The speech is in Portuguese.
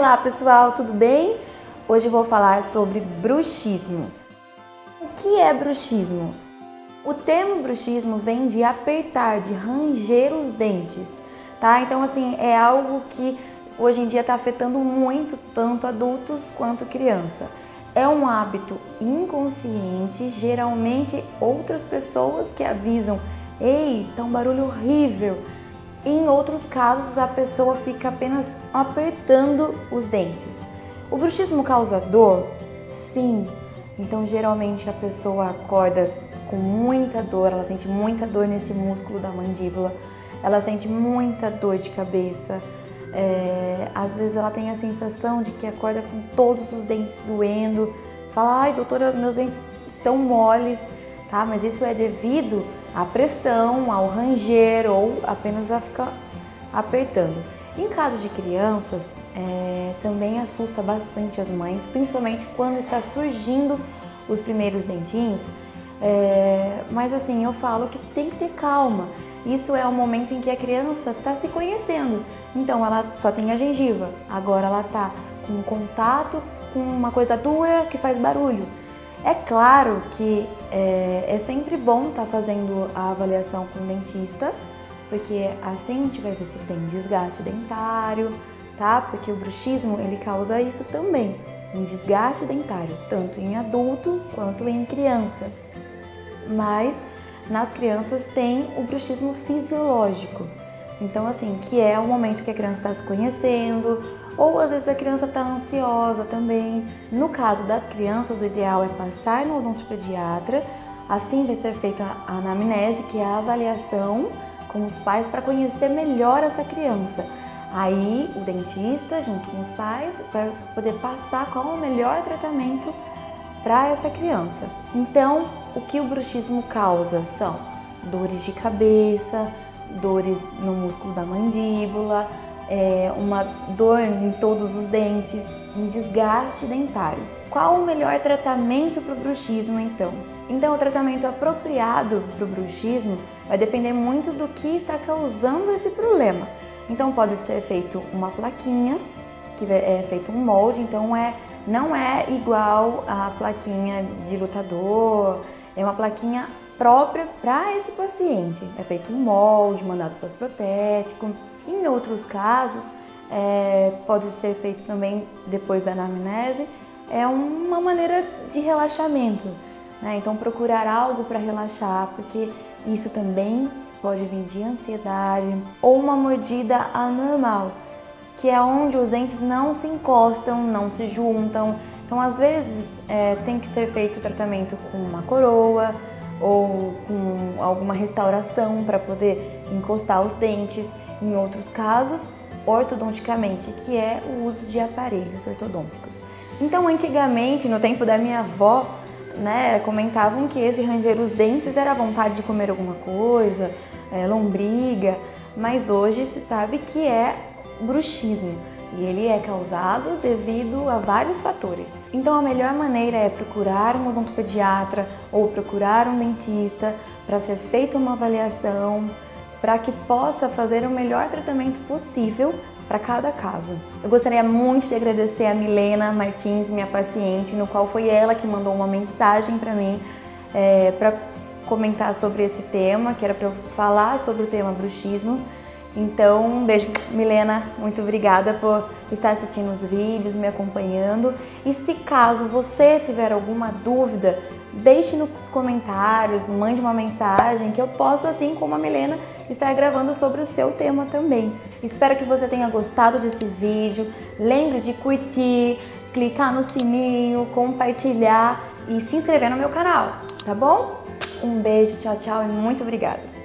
Olá pessoal, tudo bem? Hoje eu vou falar sobre bruxismo. O que é bruxismo? O termo bruxismo vem de apertar, de ranger os dentes, tá? Então assim, é algo que hoje em dia está afetando muito, tanto adultos quanto criança. É um hábito inconsciente, geralmente outras pessoas que avisam: ei, tá um barulho horrível. Em outros casos, a pessoa fica apenas apertando os dentes. O bruxismo causa dor? Sim. Então, geralmente a pessoa acorda com muita dor, ela sente muita dor nesse músculo da mandíbula, ela sente muita dor de cabeça. Às vezes ela tem a sensação de que acorda com todos os dentes doendo, fala: ai doutora, meus dentes estão moles, tá? Mas isso é devido à pressão, ao ranger ou apenas a ficar apertando. Em caso de crianças, também assusta bastante as mães, principalmente quando está surgindo os primeiros dentinhos. Mas assim, eu falo que tem que ter calma. Isso é o momento em que a criança está se conhecendo. Então ela só tinha gengiva, agora ela está com contato com uma coisa dura que faz barulho. É claro que é sempre bom estar fazendo a avaliação com o dentista, porque assim a gente vai ver se tem desgaste dentário, tá? Porque o bruxismo ele causa isso também, um desgaste dentário, tanto em adulto quanto em criança. Mas nas crianças tem o bruxismo fisiológico. Então assim, que é o momento que a criança está se conhecendo, ou às vezes a criança está ansiosa também. No caso das crianças, o ideal é passar no odontopediatra, assim vai ser feita a anamnese, que é a avaliação com os pais para conhecer melhor essa criança. Aí o dentista, junto com os pais, vai poder passar qual é o melhor tratamento para essa criança. Então, o que o bruxismo causa são dores de cabeça, dores no músculo da mandíbula, uma dor em todos os dentes, um desgaste dentário. Qual o melhor tratamento para o bruxismo então? Então, o tratamento apropriado para o bruxismo vai depender muito do que está causando esse problema. Então, pode ser feito uma plaquinha, que é feito um molde, então não é igual a plaquinha de lutador, é uma plaquinha própria para esse paciente. É feito um molde, mandado para o protético. Em outros casos, pode ser feito também depois da anamnese, é uma maneira de relaxamento, né? Então procurar algo para relaxar, porque isso também pode vir de ansiedade, ou uma mordida anormal, que é onde os dentes não se encostam, não se juntam. Então às vezes tem que ser feito o tratamento com uma coroa ou com alguma restauração para poder encostar os dentes. Em outros casos, ortodonticamente, que é o uso de aparelhos ortodônticos. Então, antigamente, no tempo da minha avó, né, comentavam que esse ranger os dentes era vontade de comer alguma coisa, lombriga, mas hoje se sabe que é bruxismo e ele é causado devido a vários fatores. Então, a melhor maneira é procurar um odontopediatra ou procurar um dentista para ser feita uma avaliação, para que possa fazer o melhor tratamento possível para cada caso. Eu gostaria muito de agradecer a Milena Martins, minha paciente, no qual foi ela que mandou uma mensagem para mim para comentar sobre esse tema, que era para eu falar sobre o tema bruxismo. Então, um beijo, Milena, muito obrigada por estar assistindo os vídeos, me acompanhando. E se caso você tiver alguma dúvida, deixe nos comentários, mande uma mensagem que eu posso, assim como a Milena, estar gravando sobre o seu tema também. Espero que você tenha gostado desse vídeo. Lembre de curtir, clicar no sininho, compartilhar e se inscrever no meu canal, tá bom? Um beijo, tchau, tchau e muito obrigada!